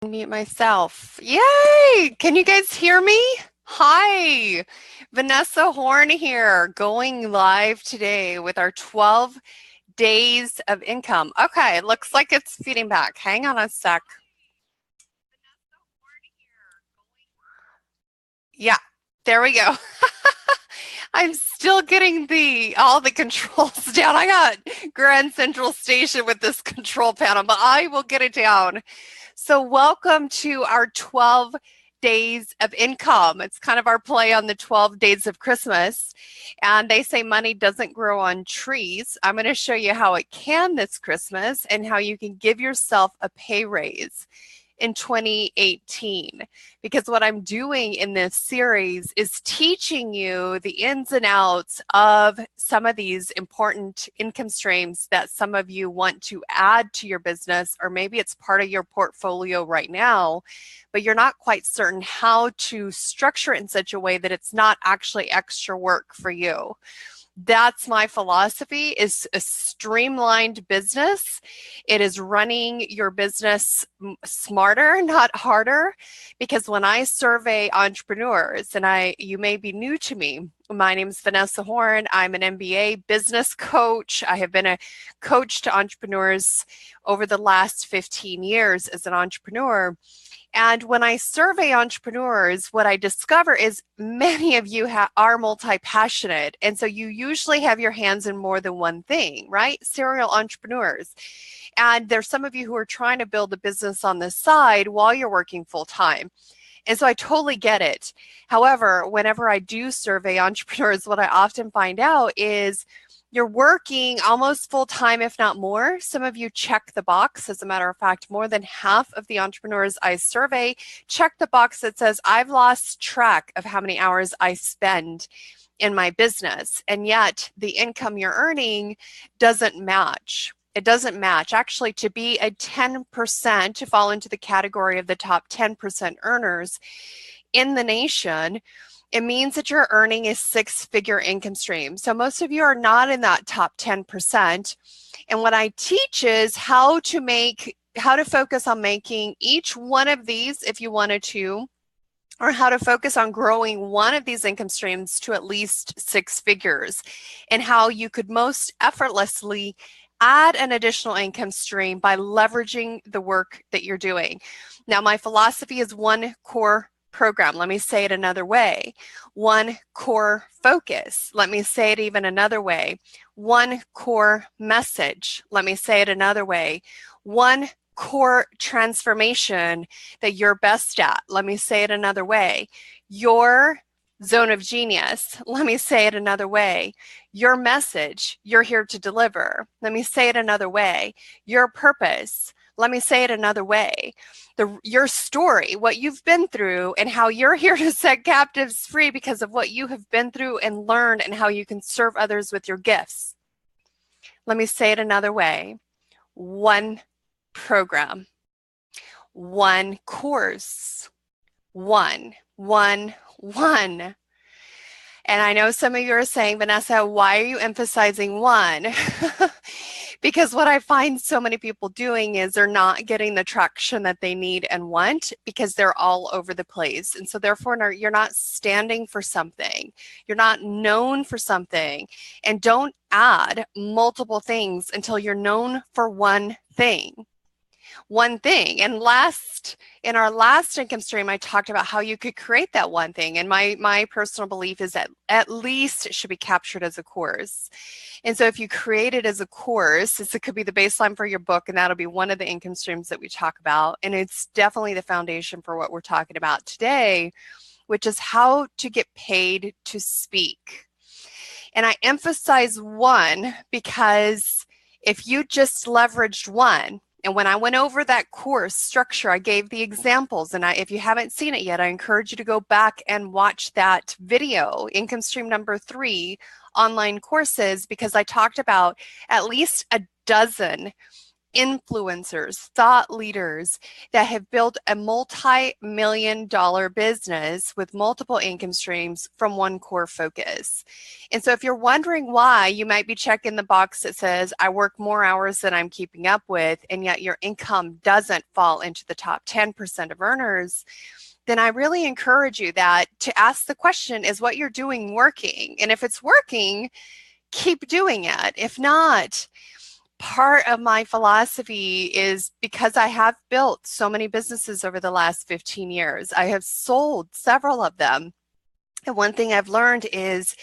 Mute myself. Yay! Can you guys hear me? Hi, Vanessa Horn here, going live today with our 12 days of income. Okay, looks like it's feeding back. Hang on a sec. Yeah, there we go. I'm still getting all the controls down. I got Grand Central Station with this control panel, but I will get it down. So welcome to our 12 days of income. It's kind of our play on the 12 days of Christmas. And they say money doesn't grow on trees. I'm going to show you how it can this Christmas and how you can give yourself a pay raise in 2018, because what I'm doing in this series is teaching you the ins and outs of some of these important income streams that some of you want to add to your business, or maybe it's part of your portfolio right now, but you're not quite certain how to structure it in such a way that it's not actually extra work for you. That's my philosophy, is a streamlined business. It is running your business smarter, not harder, because when I survey entrepreneurs, and you may be new to me, my name is Vanessa Horn. I'm an MBA business coach. I have been a coach to entrepreneurs over the last 15 years as an entrepreneur. And when I survey entrepreneurs, what I discover is many of you are multi-passionate. And so you usually have your hands in more than one thing, right? Serial entrepreneurs. And there's some of you who are trying to build a business on the side while you're working full time. And so I totally get it. However, whenever I do survey entrepreneurs, what I often find out is you're working almost full time, if not more. Some of you check the box. As a matter of fact, more than half of the entrepreneurs I survey check the box that says, I've lost track of how many hours I spend in my business. And yet the income you're earning doesn't match. It doesn't match. Actually, to be a 10%, to fall into the category of the top 10% earners in the nation, it means that you're earning a six-figure income stream. So most of you are not in that top 10%. And what I teach is how to focus on making each one of these, if you wanted to, or how to focus on growing one of these income streams to at least six figures, and how you could most effortlessly add an additional income stream by leveraging the work that you're doing. Now, my philosophy is one core program. Let me say it another way. One core focus. Let me say it even another way. One core message. Let me say it another way. One core transformation that you're best at. Let me say it another way. Your zone of genius. Let me say it another way. Your message you're here to deliver. Let me say it another way. Your purpose. Let me say it another way. Your story, what you've been through, and how you're here to set captives free because of what you have been through and learned, and how you can serve others with your gifts. Let me say it another way. One program, one course, one. And I know some of you are saying, Vanessa, why are you emphasizing one? Because what I find so many people doing is they're not getting the traction that they need and want, because they're all over the place. And so therefore, you're not standing for something. You're not known for something. And don't add multiple things until you're known for one thing. One thing. And in our last income stream, I talked about how you could create that one thing. And my personal belief is that at least it should be captured as a course. And so if you create it as a course, it could be the baseline for your book, and that'll be one of the income streams that we talk about. And it's definitely the foundation for what we're talking about today, which is how to get paid to speak. And I emphasize one because if you just leveraged one, and when I went over that course structure, I gave the examples. And if you haven't seen it yet, I encourage you to go back and watch that video, income stream number 3, online courses, because I talked about at least a dozen influencers, thought leaders that have built a multi-million-dollar business with multiple income streams from one core focus. And so if you're wondering why, you might be checking the box that says, I work more hours than I'm keeping up with, and yet your income doesn't fall into the top 10% of earners, then I really encourage you that to ask the question, is what you're doing working? And if it's working, keep doing it. If not, part of my philosophy is because I have built so many businesses over the last 15 years, I have sold several of them. And one thing I've learned is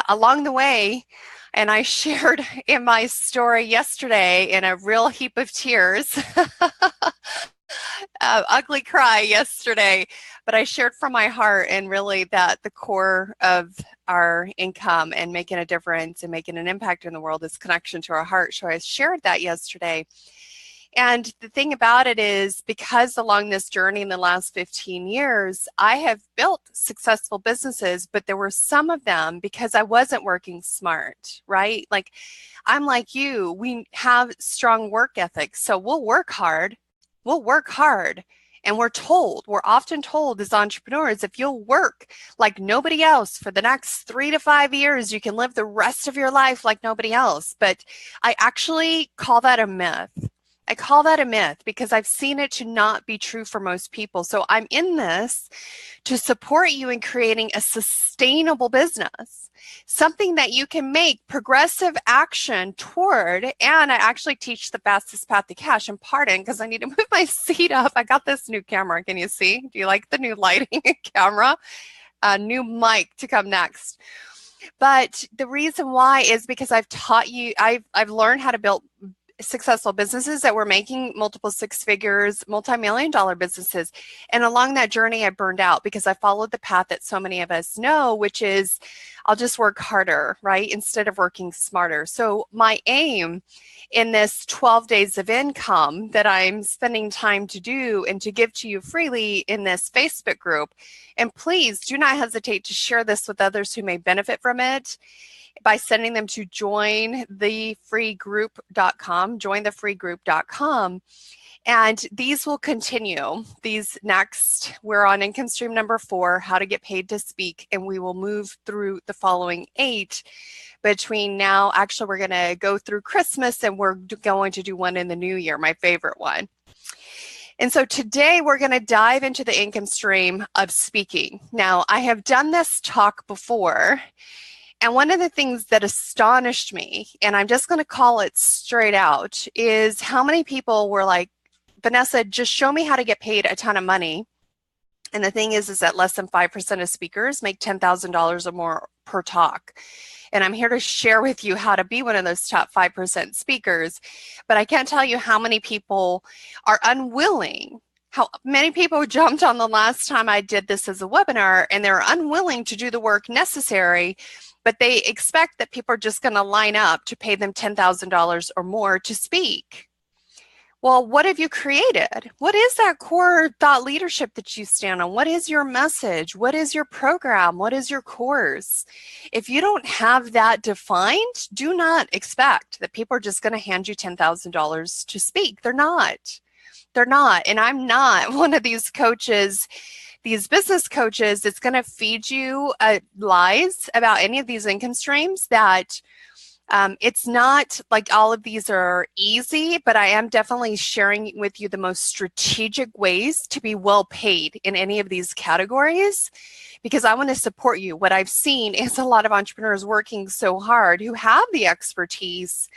along the way, and I shared in my story yesterday in a real heap of tears, ugly cry yesterday, but I shared from my heart, and really that the core of our income and making a difference and making an impact in the world is connection to our heart. So I shared that yesterday. And the thing about it is, because along this journey in the last 15 years, I have built successful businesses, but there were some of them because I wasn't working smart, right? Like, I'm like you, we have strong work ethics. So we'll work hard. And we're often told as entrepreneurs, if you'll work like nobody else for the next 3 to 5 years, you can live the rest of your life like nobody else. But I actually call that a myth. I call that a myth because I've seen it to not be true for most people. So I'm in this to support you in creating a sustainable business, something that you can make progressive action toward. And I actually teach the fastest path to cash. And pardon, because I need to move my seat up. I got this new camera. Can you see? Do you like the new lighting camera? New mic to come next. But the reason why is because I've taught you, I've learned how to build successful businesses that were making multiple six figures, multi-million-dollar businesses. And along that journey, I burned out because I followed the path that so many of us know, which is I'll just work harder, right? Instead of working smarter. So my aim in this 12 days of income that I'm spending time to do and to give to you freely in this Facebook group, and please do not hesitate to share this with others who may benefit from it, by sending them to jointhefreegroup.com. And these will continue. We're on income stream number 4, how to get paid to speak, and we will move through the following 8 between now. Actually, we're going to go through Christmas, and we're going to do one in the new year, my favorite one. And so today we're going to dive into the income stream of speaking. Now, I have done this talk before, and one of the things that astonished me, and I'm just going to call it straight out, is how many people were like, Vanessa, just show me how to get paid a ton of money. And the thing is that less than 5% of speakers make $10,000 or more per talk. And I'm here to share with you how to be one of those top 5% speakers. But I can't tell you how many people are unwilling. How many people jumped on the last time I did this as a webinar, and they're unwilling to do the work necessary, but they expect that people are just going to line up to pay them $10,000 or more to speak. Well, what have you created? What is that core thought leadership that you stand on? What is your message? What is your program? What is your course? If you don't have that defined, do not expect that people are just going to hand you $10,000 to speak. They're not. They're not. And I'm not one of these coaches, these business coaches that's going to feed you lies about any of these income streams. That it's not like all of these are easy, but I am definitely sharing with you the most strategic ways to be well paid in any of these categories, because I want to support you. What I've seen is a lot of entrepreneurs working so hard who have the expertise,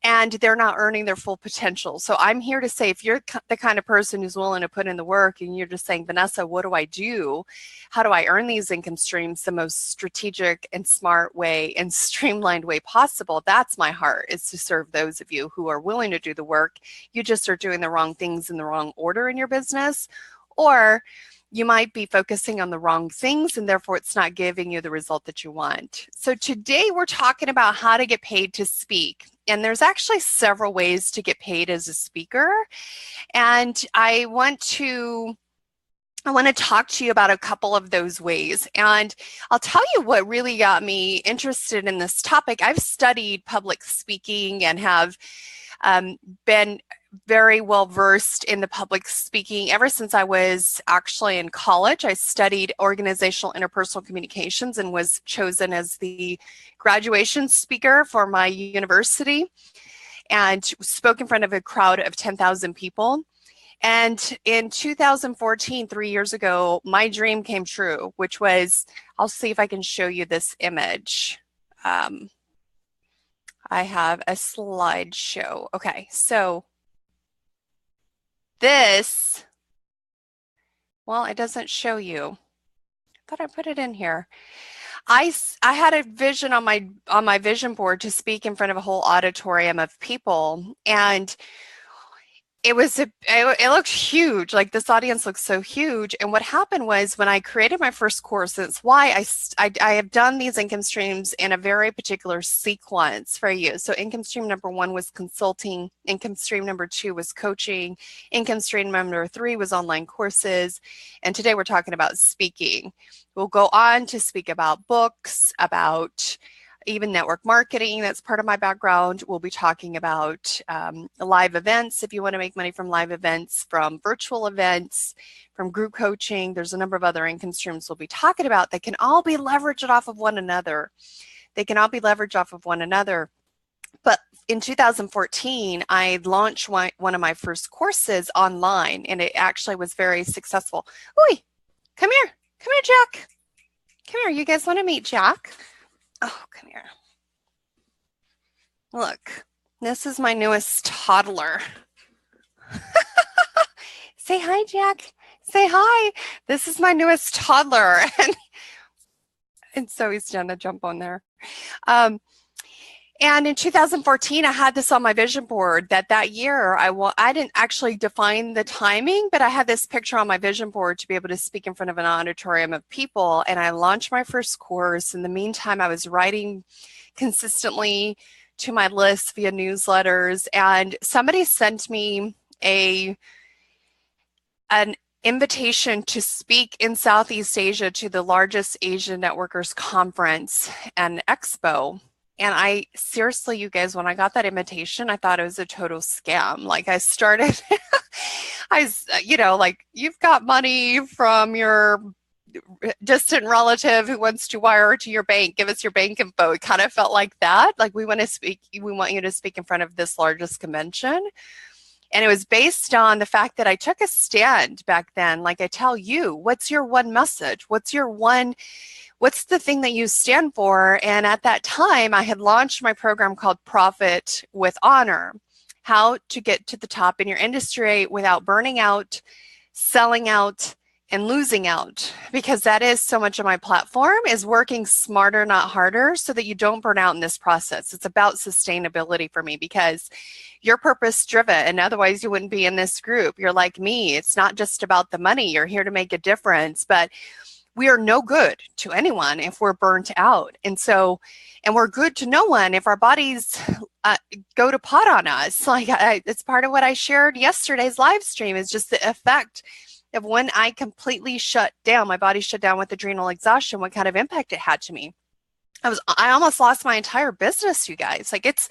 and they're not earning their full potential. So I'm here to say, if you're the kind of person who's willing to put in the work and you're just saying, Vanessa, what do I do? How do I earn these income streams the most strategic and smart way and streamlined way possible? That's my heart, is to serve those of you who are willing to do the work. You just are doing the wrong things in the wrong order in your business, or you might be focusing on the wrong things, and therefore it's not giving you the result that you want. So today we're talking about how to get paid to speak. And there's actually several ways to get paid as a speaker. And I want to talk to you about a couple of those ways. And I'll tell you what really got me interested in this topic. I've studied public speaking and have Been very well versed in the public speaking ever since I was actually in college. I studied organizational interpersonal communications and was chosen as the graduation speaker for my university and spoke in front of a crowd of 10,000 people. And in 2014, 3 years ago, my dream came true, which was, I'll see if I can show you this image. I have a slideshow. Okay, so this, well, it doesn't show you. I thought I put it in here. I had a vision on my vision board to speak in front of a whole auditorium of people, and it looked huge. Like, this audience looks so huge. And what happened was, when I created my first course, and it's why I have done these income streams in a very particular sequence for you. So income stream number 1 was consulting. Income stream number 2 was coaching. Income stream number 3 was online courses. And today we're talking about speaking. We'll go on to speak about books, about even network marketing. That's part of my background. We'll be talking about live events, if you want to make money from live events, from virtual events, from group coaching. There's a number of other income streams we'll be talking about that can all be leveraged off of one another. They can all be leveraged off of one another. But in 2014, I launched one of my first courses online, and it actually was very successful. Oi, come here. Come here, Jack. Come here. You guys want to meet Jack? Oh, come here. Look, this is my newest toddler. Say hi, Jack. Say hi. This is my newest toddler. And so he's gonna jump on there. And in 2014, I had this on my vision board that year, I didn't actually define the timing, but I had this picture on my vision board to be able to speak in front of an auditorium of people. And I launched my first course. In the meantime, I was writing consistently to my list via newsletters. And somebody sent me an invitation to speak in Southeast Asia to the largest Asian Networkers Conference and Expo. And I seriously, you guys, when I got that invitation, I thought it was a total scam. Like, I started, like, you've got money from your distant relative who wants to wire to your bank. Give us your bank info. It kind of felt like that. Like, we want you to speak in front of this largest convention. And it was based on the fact that I took a stand back then. Like, I tell you, what's your one message? What's the thing that you stand for? And at that time, I had launched my program called Profit with Honor, how to get to the top in your industry without burning out, selling out, and losing out. Because that is so much of my platform, is working smarter, not harder, so that you don't burn out in this process. It's about sustainability for me, because you're purpose driven, and otherwise you wouldn't be in this group. You're like me. It's not just about the money. You're here to make a difference, but we are no good to anyone if we're burnt out. And we're good to no one if our bodies go to pot on us. Like, it's part of what I shared yesterday's live stream, is just the effect of when I completely shut down, my body shut down with adrenal exhaustion, what kind of impact it had to me. I almost lost my entire business, you guys. Like, it's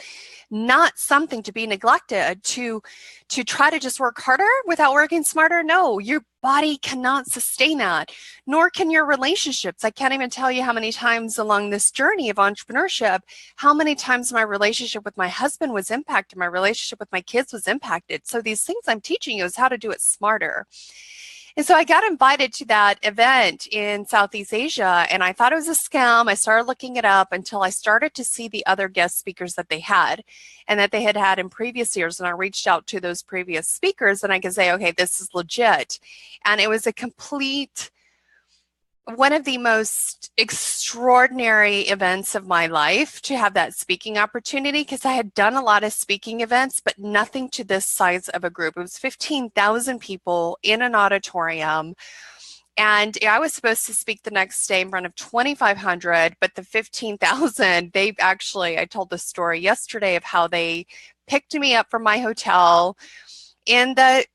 not something to be neglected to try to just work harder without working smarter. No, your body cannot sustain that, nor can your relationships. I can't even tell you how many times along this journey of entrepreneurship, how many times my relationship with my husband was impacted, my relationship with my kids was impacted. So these things I'm teaching you is how to do it smarter. And so I got invited to that event in Southeast Asia, and I thought it was a scam. I started looking it up until I started to see the other guest speakers that they had and that they had had in previous years. And I reached out to those previous speakers, and I could say, okay, this is legit. And it was a complete, one of the most extraordinary events of my life to have that speaking opportunity, because I had done a lot of speaking events, but nothing to this size of a group. It was 15,000 people in an auditorium. And I was supposed to speak the next day in front of 2,500, but the 15,000, I told the story yesterday of how they picked me up from my hotel in the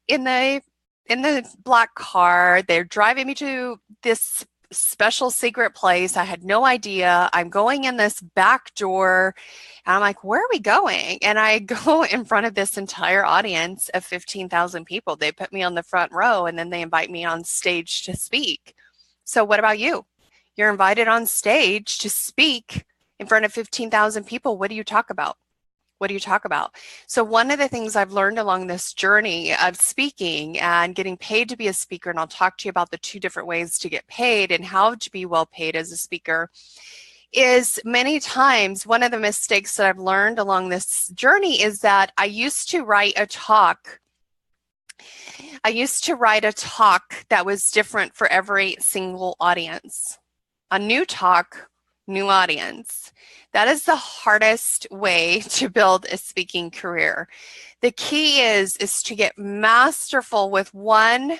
black car. They're driving me to this special secret place. I had no idea. I'm going in this back door and I'm like, where are we going? And I go in front of this entire audience of 15,000 people. They put me on the front row and then they invite me on stage to speak. So what about you? You're invited on stage to speak in front of 15,000 people. What do you talk about? What do you talk about? So one of the things I've learned along this journey of speaking and getting paid to be a speaker, and I'll talk to you about the two different ways to get paid and how to be well paid as a speaker, is many times one of the mistakes that I've learned along this journey is that I used to write a talk that was different for every single audience. A new talk, new audience. That is the hardest way to build a speaking career. The key is to get masterful with 1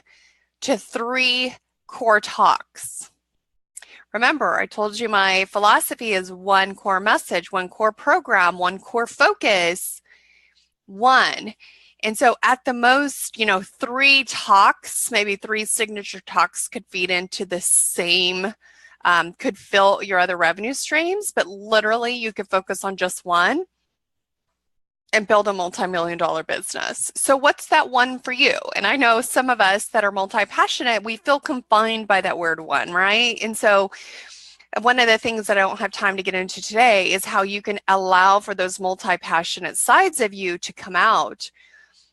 to 3 core talks. Remember, I told you my philosophy is 1 core message, 1 core program, 1 core focus, 1. And so at the most, 3 talks, maybe 3 signature talks could feed into the same could fill your other revenue streams, but literally you could focus on just 1 and build a multi-million-dollar business. So what's that 1 for you? And I know some of us that are multi-passionate, we feel confined by that word 1, right? And so one of the things that I don't have time to get into today is how you can allow for those multi-passionate sides of you to come out.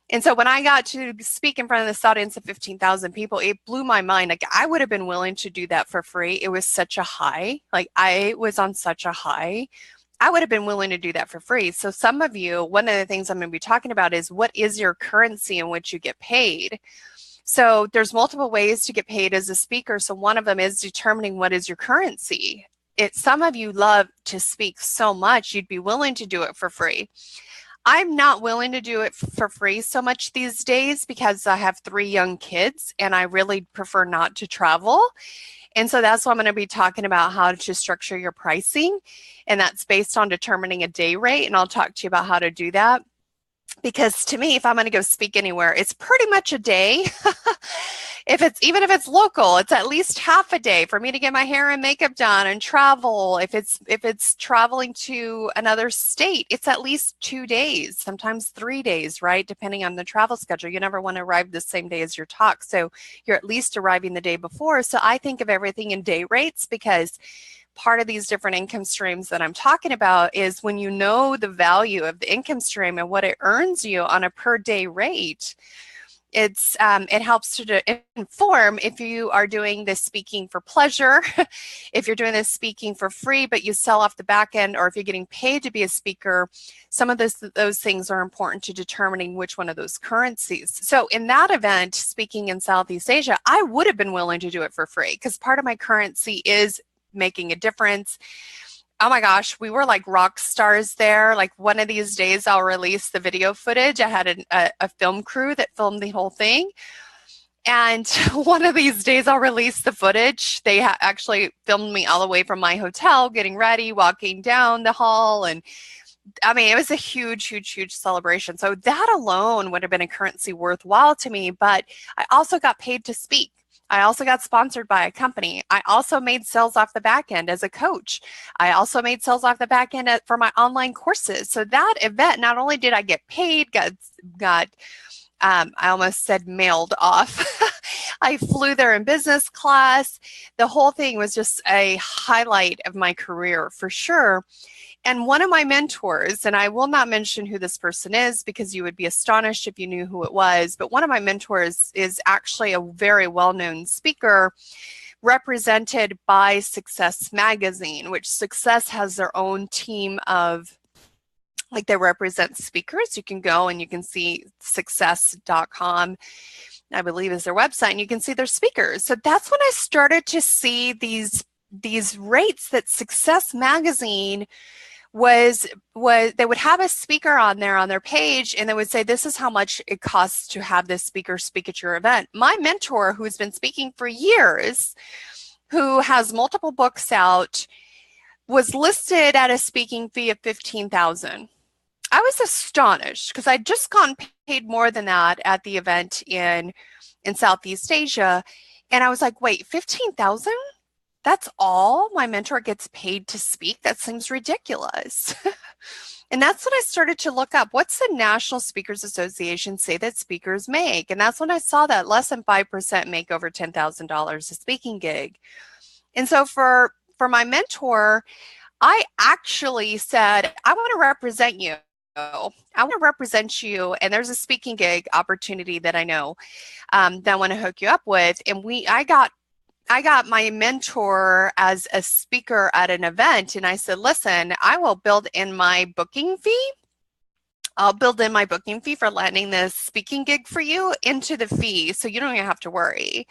And so when I got to speak in front of this audience of 15,000 people, it blew my mind. Like, I would have been willing to do that for free. It was such a high. Like, I was on such a high. I would have been willing to do that for free. So some of you, one of the things I'm going to be talking about is what is your currency in which you get paid? So there's multiple ways to get paid as a speaker. So one of them is determining what is your currency. Some of you love to speak so much, you'd be willing to do it for free. I'm not willing to do it for free so much these days because I have 3 young kids and I really prefer not to travel. And so that's why I'm going to be talking about how to structure your pricing. And that's based on determining a day rate. And I'll talk to you about how to do that. Because to me, if I'm going to go speak anywhere, it's pretty much a day. Even if it's local, it's at least half a day for me to get my hair and makeup done and travel. If it's traveling to another state, it's at least 2 days, sometimes 3 days, right? Depending on the travel schedule. You never want to arrive the same day as your talk. So you're at least arriving the day before. So I think of everything in day rates because part of these different income streams that I'm talking about is when you know the value of the income stream and what it earns you on a per day rate, it helps to inform if you are doing this speaking for pleasure, if you're doing this speaking for free, but you sell off the back end, or if you're getting paid to be a speaker. Some of those things are important to determining which one of those currencies. So in that event, speaking in Southeast Asia, I would have been willing to do it for free because part of my currency is making a difference. Oh my gosh, we were like rock stars there. Like one of these days I'll release the video footage. I had a film crew that filmed the whole thing. And one of these days I'll release the footage. They actually filmed me all the way from my hotel, getting ready, walking down the hall. And I mean, it was a huge, huge, huge celebration. So that alone would have been a currency worthwhile to me. But I also got paid to speak. I also got sponsored by a company. I also made sales off the back end as a coach. I also made sales off the back end for my online courses. So that event, not only did I get paid, I almost said mailed off. I flew there in business class. The whole thing was just a highlight of my career for sure. And one of my mentors, and I will not mention who this person is because you would be astonished if you knew who it was, but one of my mentors is actually a very well-known speaker represented by Success Magazine, which Success has their own team of, like, they represent speakers. You can go and you can see success.com, I believe is their website, and you can see their speakers. So that's when I started to see these rates that Success Magazine was they would have a speaker on there on their page, and they would say, this is how much it costs to have this speaker speak at your event. My mentor, who's been speaking for years, who has multiple books out, was listed at a speaking fee of $15,000. I was astonished because I'd just gotten paid more than that at the event in Southeast Asia. And I was like, wait, $15,000? That's all my mentor gets paid to speak? That seems ridiculous. And that's when I started to look up, what's the National Speakers Association say that speakers make? And that's when I saw that less than 5% make over $10,000 a speaking gig. And so for my mentor, I actually said, I want to represent you. I want to represent you, and there's a speaking gig opportunity that I know that I want to hook you up with. And I got my mentor as a speaker at an event, and I said, listen, I will build in my booking fee. I'll build in my booking fee for landing this speaking gig for you into the fee, so you don't even have to worry.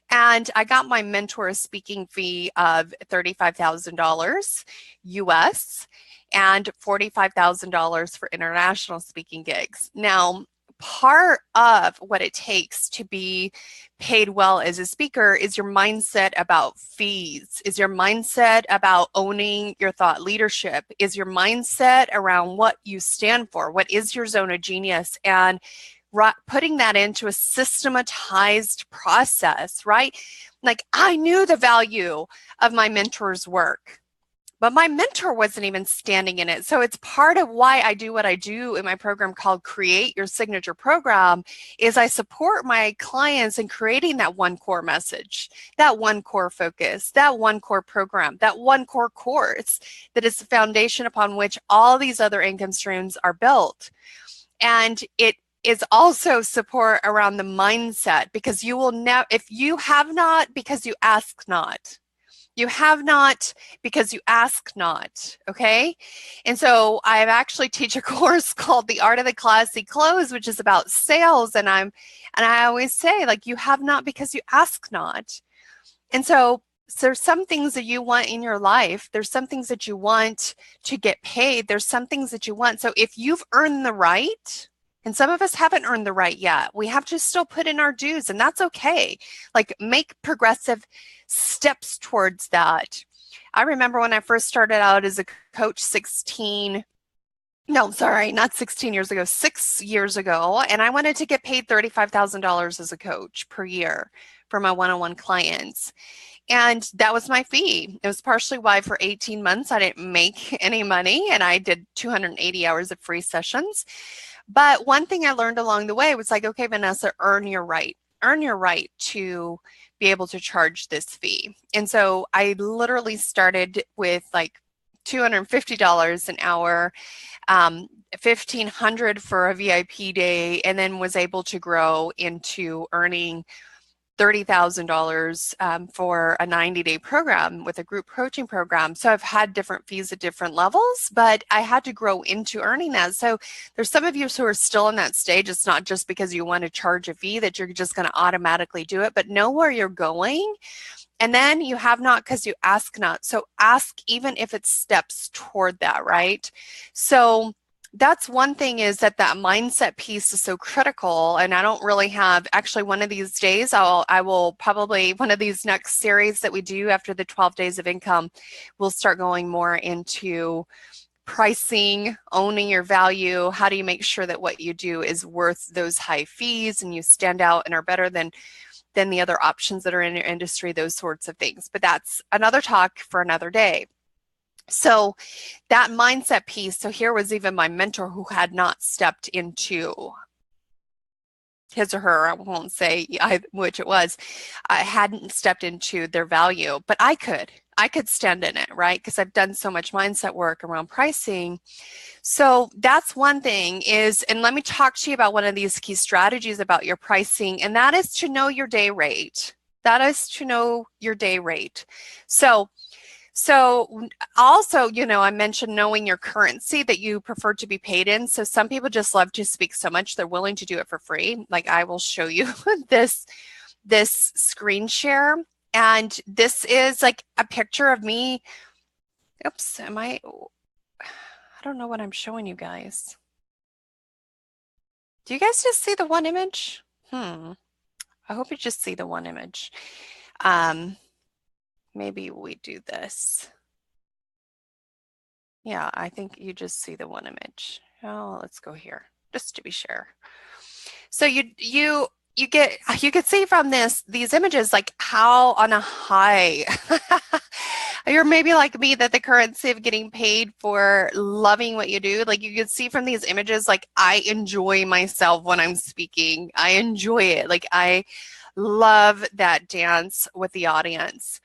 And I got my mentor a speaking fee of $35,000 US and $45,000 for international speaking gigs. Now, part of what it takes to be paid well as a speaker is your mindset about fees, is your mindset about owning your thought leadership, is your mindset around what you stand for, what is your zone of genius, and putting that into a systematized process, right? Like, I knew the value of my mentor's work, but my mentor wasn't even standing in it. So it's part of why I do what I do in my program called Create Your Signature Program, is I support my clients in creating that one core message, that one core focus, that one core program, that one core course that is the foundation upon which all these other income streams are built. And it is also support around the mindset, because you will never, if you have not because you ask not, you have not because you ask not, okay? And so I actually teach a course called The Art of the Classy Close, which is about sales, and I always say, like, you have not because you ask not. And so there's some things that you want in your life. There's some things that you want to get paid. There's some things that you want. So if you've earned the right, and some of us haven't earned the right yet, we have to still put in our dues, and that's okay. Like, make progressive steps towards that. I remember when I first started out as a coach 6 years ago, and I wanted to get paid $35,000 as a coach per year for my one-on-one clients. And that was my fee. It was partially why for 18 months I didn't make any money, and I did 280 hours of free sessions. But one thing I learned along the way was like, okay, Vanessa, earn your right. Earn your right to be able to charge this fee. And so I literally started with like $250 an hour, $1,500 for a VIP day, and then was able to grow into earning $30,000 for a 90-day program with a group coaching program. So I've had different fees at different levels, but I had to grow into earning that. So there's some of you who are still in that stage. It's not just because you want to charge a fee that you're just going to automatically do it, but know where you're going. And then you have not because you ask not. So ask even if it steps toward that, right? So that's one thing, is that mindset piece is so critical. And I don't really have, actually one of these days, I will probably, one of these next series that we do after the 12 days of income, we'll start going more into pricing, owning your value. How do you make sure that what you do is worth those high fees and you stand out and are better than the other options that are in your industry, those sorts of things. But that's another talk for another day. So that mindset piece, so here was even my mentor who had not stepped into his or her, I won't say which it was, hadn't stepped into their value, but I could stand in it, right? Because I've done so much mindset work around pricing. So that's one thing is, and let me talk to you about one of these key strategies about your pricing, and that is to know your day rate. That is to know your day rate. So also, I mentioned knowing your currency that you prefer to be paid in. So some people just love to speak so much they're willing to do it for free. Like, I will show you this screen share, and this is like a picture of me. Oops, I don't know what I'm showing you guys. Do you guys just see the one image? I hope you just see the one image. Maybe we do this. Yeah, I think you just see the one image. Oh, let's go here just to be sure. So you could see from these images like how on a high you're maybe like me, that the currency of getting paid for loving what you do, like you could see from these images, like I enjoy myself when I'm speaking. I enjoy it. Like I love that dance with the audience.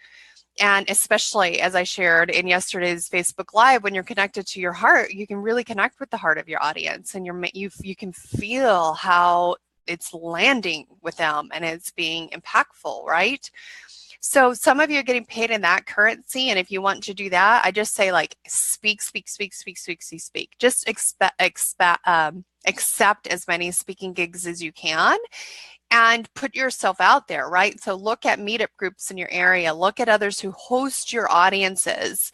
And especially as I shared in yesterday's Facebook Live, when you're connected to your heart, you can really connect with the heart of your audience, and you can feel how it's landing with them and it's being impactful, right? So some of you are getting paid in that currency, and if you want to do that, I just say like speak, speak, speak, speak, speak, speak, speak. Just accept as many speaking gigs as you can, and put yourself out there, right? So look at meetup groups in your area, look at others who host your audiences,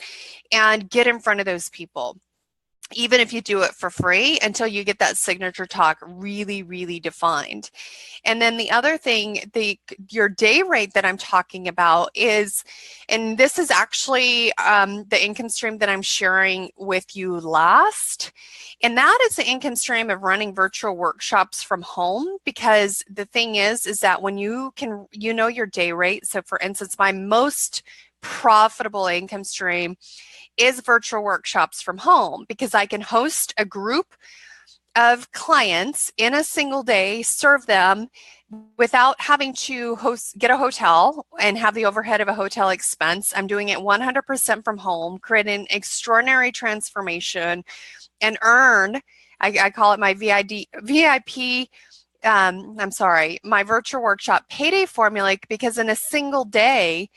and get in front of those people, even if you do it for free, until you get that signature talk really, really defined. And then the other thing, your day rate that I'm talking about is, and this is actually the income stream that I'm sharing with you last, and that is the income stream of running virtual workshops from home. Because the thing is that when you know your day rate. So for instance, my most profitable income stream is virtual workshops from home, because I can host a group of clients in a single day, serve them without having to get a hotel and have the overhead of a hotel expense. I'm doing it 100% from home, creating extraordinary transformation, and earn, I call it my VIP, my virtual workshop payday formula, because in a single day,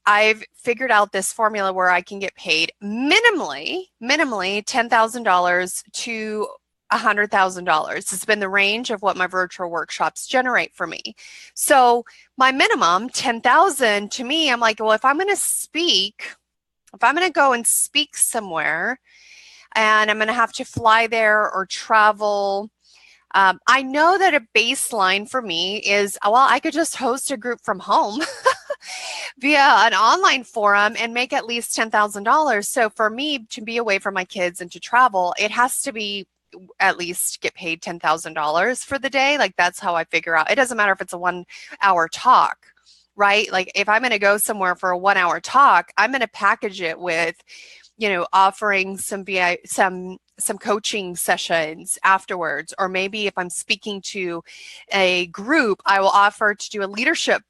I've figured out this formula where I can get paid minimally $10,000 to $100,000. It's been the range of what my virtual workshops generate for me. So my minimum, 10,000, to me, I'm like, well, if I'm going to go and speak somewhere, and I'm going to have to fly there or travel, I know that a baseline for me is, well, I could just host a group from home via an online forum and make at least $10,000. So for me to be away from my kids and to travel, it has to be at least get paid $10,000 for the day. Like that's how I figure out. It doesn't matter if it's a 1-hour talk, right? Like if I'm going to go somewhere for a 1-hour talk, I'm going to package it with, offering some coaching sessions afterwards. Or maybe if I'm speaking to a group, I will offer to do a leadership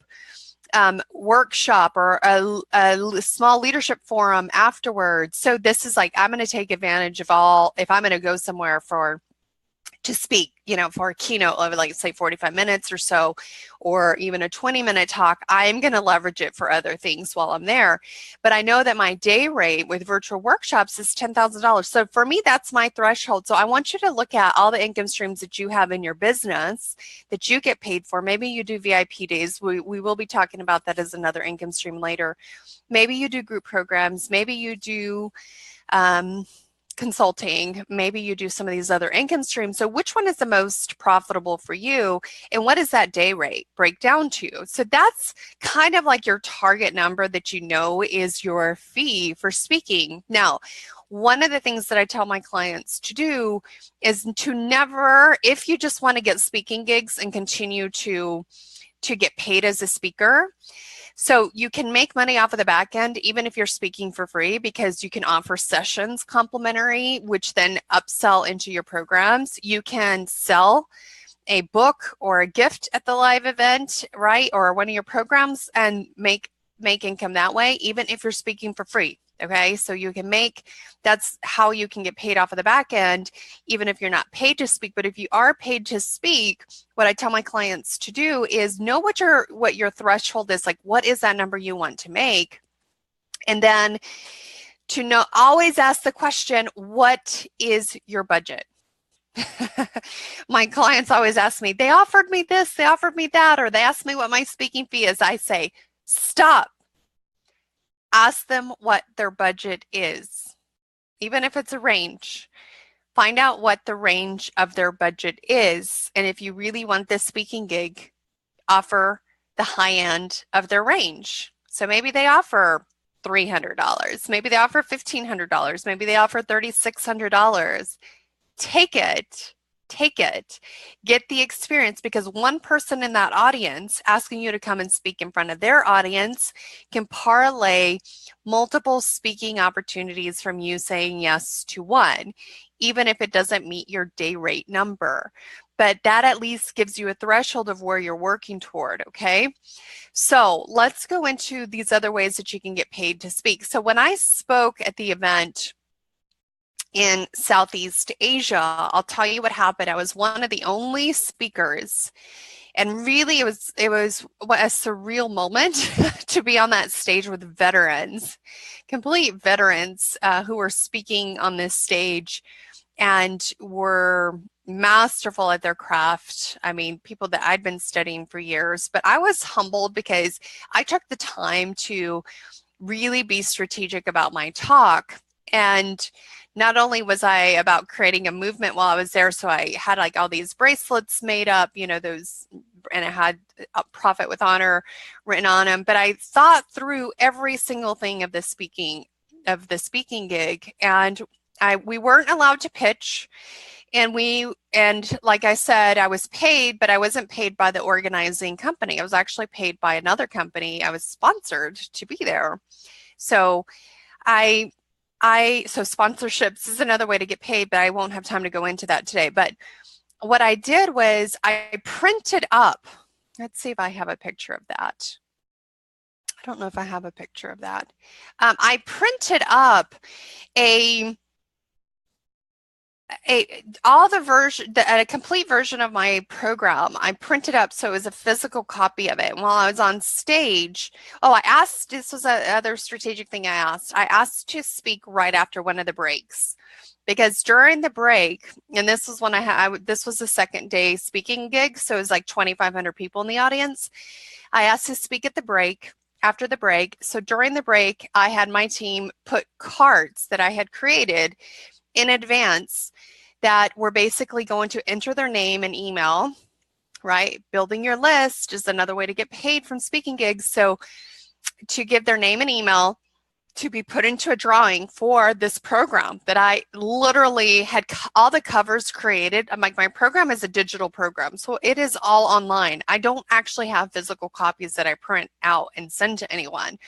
workshop or a small leadership forum afterwards. So this is like, I'm going to take advantage of all, if I'm going to go somewhere to speak, for a keynote of like say 45 minutes or so, or even a 20-minute talk, I'm going to leverage it for other things while I'm there. But I know that my day rate with virtual workshops is $10,000. So for me, that's my threshold. So I want you to look at all the income streams that you have in your business that you get paid for. Maybe you do VIP days. We will be talking about that as another income stream later. Maybe you do group programs. Maybe you do consulting, maybe you do some of these other income streams. So which one is the most profitable for you, and what does that day rate break down to? So that's kind of like your target number that is your fee for speaking. Now, one of the things that I tell my clients to do is to never, if you just want to get speaking gigs and continue to get paid as a speaker, so you can make money off of the back end, even if you're speaking for free, because you can offer sessions complimentary, which then upsell into your programs. You can sell a book or a gift at the live event, right? Or one of your programs, and make income that way, even if you're speaking for free. Okay, so that's how you can get paid off of the back end, even if you're not paid to speak. But if you are paid to speak, what I tell my clients to do is know what your threshold is, like what is that number you want to make, and then to know, always ask the question, what is your budget? My clients always ask me, they offered me this, they offered me that, or they asked me what my speaking fee is. I say, stop. Ask them what their budget is, even if it's a range. Find out what the range of their budget is. And if you really want this speaking gig, offer the high end of their range. So maybe they offer $300. Maybe they offer $1,500. Maybe they offer $3,600. Take it. take it, get the experience, because one person in that audience asking you to come and speak in front of their audience can parlay multiple speaking opportunities from you saying yes to one, even if it doesn't meet your day rate number. But that at least gives you a threshold of where you're working toward, okay? So let's go into these other ways that you can get paid to speak. So when I spoke at the event in Southeast Asia, I'll tell you what happened. I was one of the only speakers, and really it was a surreal moment to be on that stage with veterans, complete veterans who were speaking on this stage and were masterful at their craft. I mean, people that I'd been studying for years, but I was humbled because I took the time to really be strategic about my talk. And not only was I about creating a movement while I was there, so I had like all these bracelets made up, you know, those, and it had Profit with Honor written on them, but I thought through every single thing of the speaking gig, and we weren't allowed to pitch. And like I said, I was paid, but I wasn't paid by the organizing company. I was actually paid by another company. I was sponsored to be there. So so sponsorships is another way to get paid, but I won't have time to go into that today. But what I did was I printed up, let's see if I have a picture of that. I don't know if I have a picture of that. I printed up a complete version of my program. I printed up, so it was a physical copy of it. And while I was on stage, I asked, this was another strategic thing I asked to speak right after one of the breaks. Because during the break, and this was when this was the second day speaking gig, so it was like 2,500 people in the audience. I asked to speak at the break, after the break. So during the break, I had my team put cards that I had created in advance that were basically going to enter their name and email, right? Building your list is another way to get paid from speaking gigs. So to give their name and email to be put into a drawing for this program that I literally had all the covers created. I'm like, my program is a digital program, so it is all online. I don't actually have physical copies that I print out and send to anyone,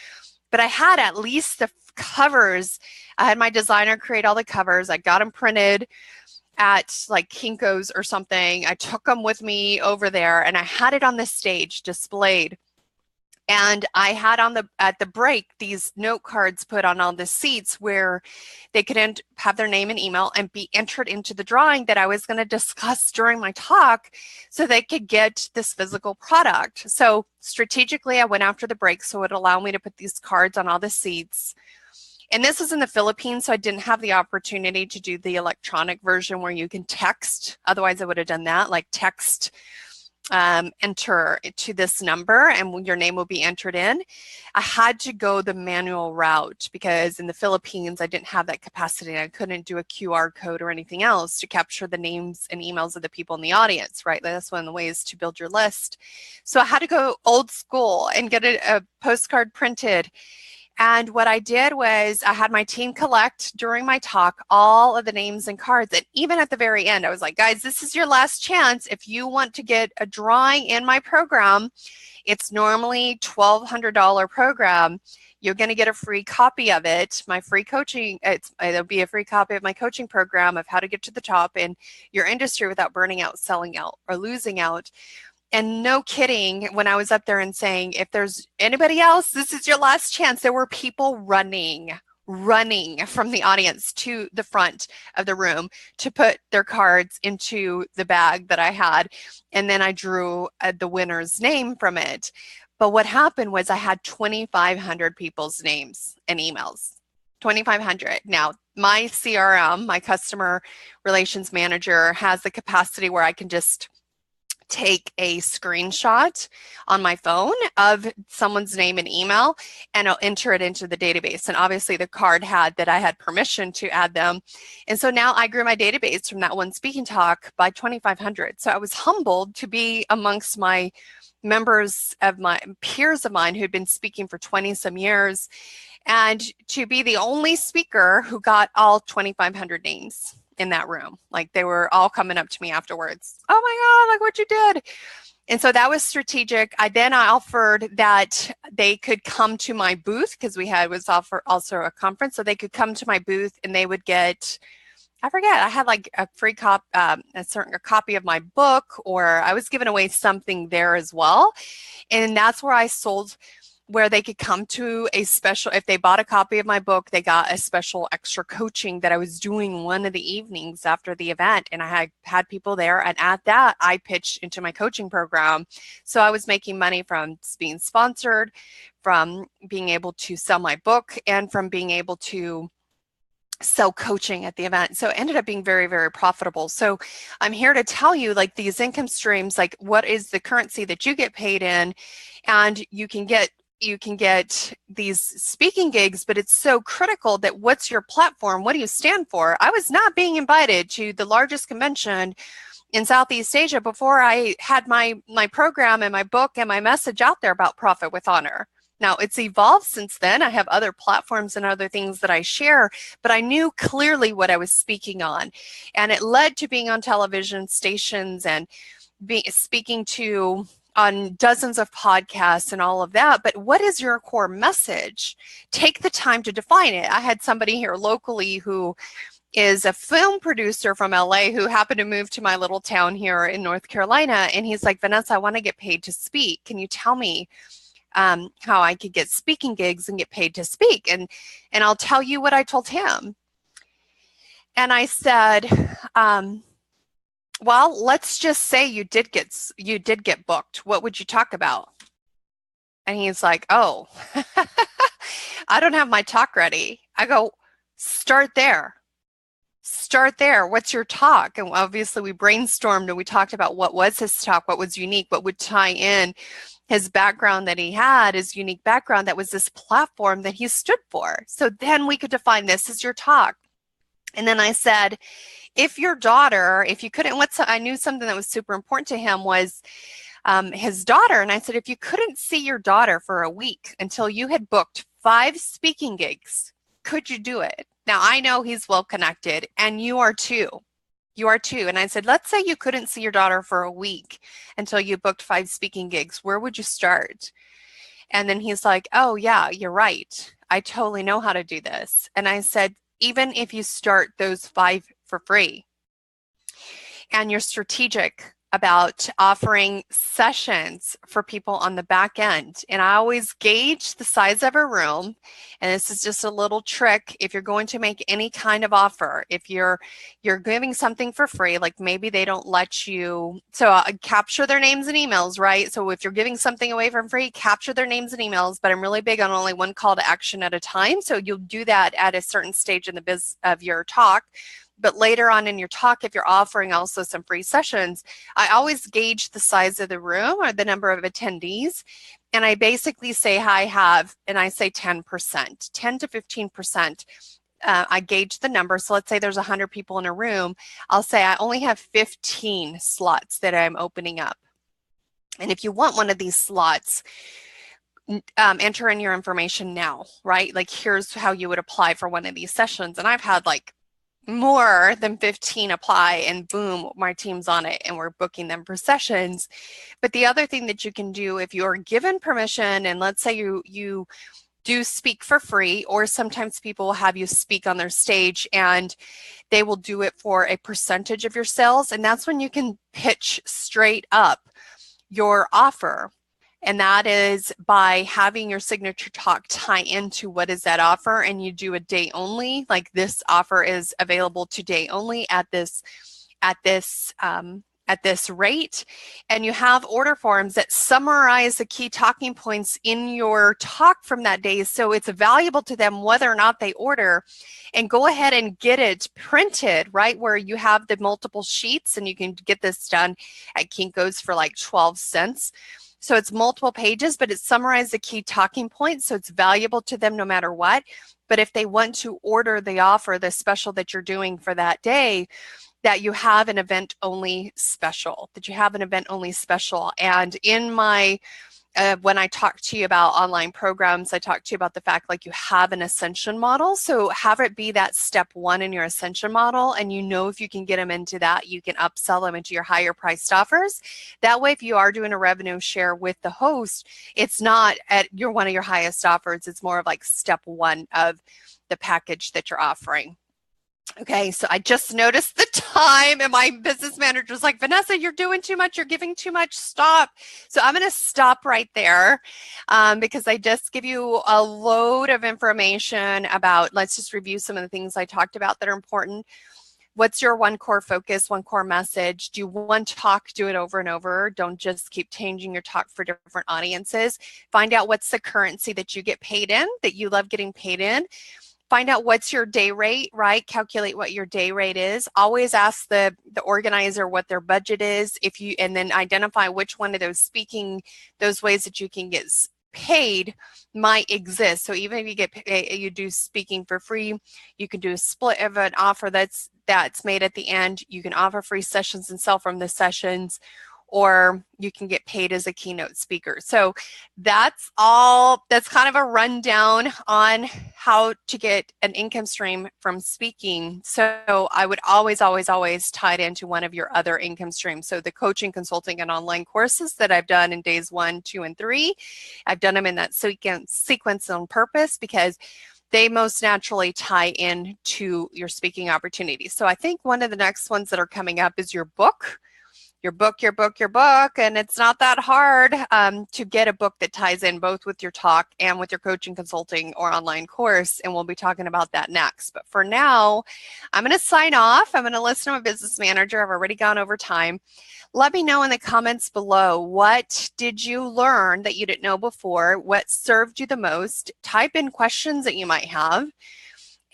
but I had at least the covers. I had my designer create all the covers. I got them printed at like Kinko's or something. I took them with me over there and I had it on the stage displayed. And I had at the break, these note cards put on all the seats where they could have their name and email and be entered into the drawing that I was going to discuss during my talk so they could get this physical product. So strategically, I went after the break so it would allow me to put these cards on all the seats. And this was in the Philippines, so I didn't have the opportunity to do the electronic version where you can text. Otherwise, I would have done that, like text, enter to this number and your name will be entered in. I had to go the manual route because in the Philippines, I didn't have that capacity. I couldn't do a QR code or anything else to capture the names and emails of the people in the audience, right? That's one of the ways to build your list. So I had to go old school and get a postcard printed. And what I did was I had my team collect during my talk all of the names and cards. And even at the very end, I was like, guys, this is your last chance. If you want to get a drawing in my program, it's normally $1,200 program. You're going to get a free copy of it. My free coaching, it'll be a free copy of my coaching program of how to get to the top in your industry without burning out, selling out, or losing out. And no kidding, when I was up there and saying, if there's anybody else, this is your last chance, there were people running from the audience to the front of the room to put their cards into the bag that I had. And then I drew the winner's name from it. But what happened was I had 2,500 people's names and emails. 2,500. Now, my CRM, my customer relations manager, has the capacity where I can just take a screenshot on my phone of someone's name and email, and I'll enter it into the database. And obviously the card had that I had permission to add them. And so now I grew my database from that one speaking talk by 2,500. So I was humbled to be amongst my members of my peers of mine who'd been speaking for 20 some years, and to be the only speaker who got all 2,500 names in that room. Like they were all coming up to me afterwards. Oh my God, like what you did. And so that was strategic. I offered that they could come to my booth because was also a conference. So they could come to my booth and they would get, I forget, I had like a free a copy of my book, or I was giving away something there as well. And that's where I sold, where they could come to a special, if they bought a copy of my book, they got a special extra coaching that I was doing one of the evenings after the event. And I had people there. And at that, I pitched into my coaching program. So I was making money from being sponsored, from being able to sell my book, and from being able to sell coaching at the event. So it ended up being very, very profitable. So I'm here to tell you, like, these income streams, like what is the currency that you get paid in, and you can get these speaking gigs, but it's so critical that what's your platform? What do you stand for? I was not being invited to the largest convention in Southeast Asia before I had my program and my book and my message out there about Profit with Honor. Now, it's evolved since then. I have other platforms and other things that I share, but I knew clearly what I was speaking on. And it led to being on television stations and speaking on dozens of podcasts and all of that. But what is your core message? Take the time to define it. I had somebody here locally who is a film producer from LA who happened to move to my little town here in North Carolina. And he's like, Vanessa, I want to get paid to speak. Can you tell me how I could get speaking gigs and get paid to speak? And I'll tell you what I told him. And I said, well, let's just say you did get booked. What would you talk about? And he's like, oh, I don't have my talk ready. I go, start there. Start there. What's your talk? And obviously we brainstormed and we talked about what was his talk, what was unique, what would tie in his background that he had, his unique background that was this platform that he stood for. So then we could define this as your talk. And then I said, if your daughter, if you couldn't, I knew something that was super important to him was his daughter. And I said, if you couldn't see your daughter for a week until you had booked 5 speaking gigs, could you do it? Now, I know he's well connected, and you are too. You are too. And I said, let's say you couldn't see your daughter for a week until you booked 5 speaking gigs. Where would you start? And then he's like, oh, yeah, you're right. I totally know how to do this. And I said, even if you start those 5 for free and you're strategic about offering sessions for people on the back end. And I always gauge the size of a room. And this is just a little trick. If you're going to make any kind of offer, if you're giving something for free, like maybe they don't let you, so capture their names and emails, right? So if you're giving something away for free, capture their names and emails, but I'm really big on only one call to action at a time. So you'll do that at a certain stage in the biz of your talk. But later on in your talk, if you're offering also some free sessions, I always gauge the size of the room or the number of attendees. And I basically say, and I say 10%, 10 to 15%. I gauge the number. So let's say there's 100 people in a room. I'll say I only have 15 slots that I'm opening up. And if you want one of these slots, enter in your information now, right? Like here's how you would apply for one of these sessions. And I've had like more than 15 apply, and boom, my team's on it and we're booking them for sessions. But the other thing that you can do, if you're given permission, and let's say you do speak for free, or sometimes people will have you speak on their stage and they will do it for a percentage of your sales. And that's when you can pitch straight up your offer. And that is by having your signature talk tie into what is that offer, and you do a day only. Like this offer is available today only at this rate, and you have order forms that summarize the key talking points in your talk from that day, so it's valuable to them whether or not they order. And go ahead and get it printed, right, where you have the multiple sheets, and you can get this done at Kinko's for like 12 cents. So it's multiple pages, but it summarizes the key talking points, so it's valuable to them no matter what. But if they want to order the offer, the special that you're doing for that day, that you have an event only special, And in my when I talk to you about online programs, I talk to you about the fact like you have an ascension model. So have it be that step one in your ascension model. And you know, if you can get them into that, you can upsell them into your higher priced offers. That way, if you are doing a revenue share with the host, it's not at one of your highest offers. It's more of like step one of the package that you're offering. Okay, so I just noticed the time and my business manager was like, Vanessa, you're doing too much. You're giving too much. Stop. So I'm going to stop right there because I just give you a load of information about, let's just review some of the things I talked about that are important. What's your one core focus, one core message? Do one talk, do it over and over. Don't just keep changing your talk for different audiences. Find out what's the currency that you get paid in, that you love getting paid in. Find out what's your day rate, right? Calculate what your day rate is. Always ask the organizer what their budget is, and then identify which one of those ways that you can get paid might exist. So even if you do speaking for free, you can do a split of an offer that's made at the end. You can offer free sessions and sell from the sessions, or you can get paid as a keynote speaker. So that's kind of a rundown on how to get an income stream from speaking. So I would always tie it into one of your other income streams. So the coaching, consulting, and online courses that I've done in days 1, 2, and 3, I've done them in that sequence on purpose because they most naturally tie in to your speaking opportunities. So I think one of the next ones that are coming up is your book. Your book, and it's not that hard to get a book that ties in both with your talk and with your coaching, consulting, or online course, and we'll be talking about that next. But for now, I'm going to sign off. I'm going to listen to my business manager. I've already gone over time. Let me know in the comments below, what did you learn that you didn't know before? What served you the most? Type in questions that you might have,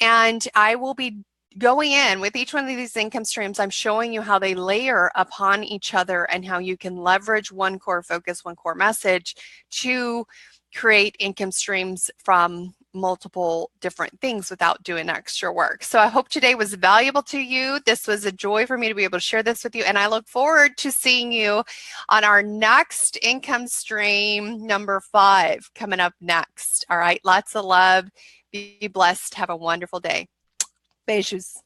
and I will be going in with each one of these income streams. I'm showing you how they layer upon each other and how you can leverage one core focus, one core message to create income streams from multiple different things without doing extra work. So I hope today was valuable to you. This was a joy for me to be able to share this with you, and I look forward to seeing you on our next income stream number 5 coming up next. All right, lots of love. Be blessed. Have a wonderful day. Beijos.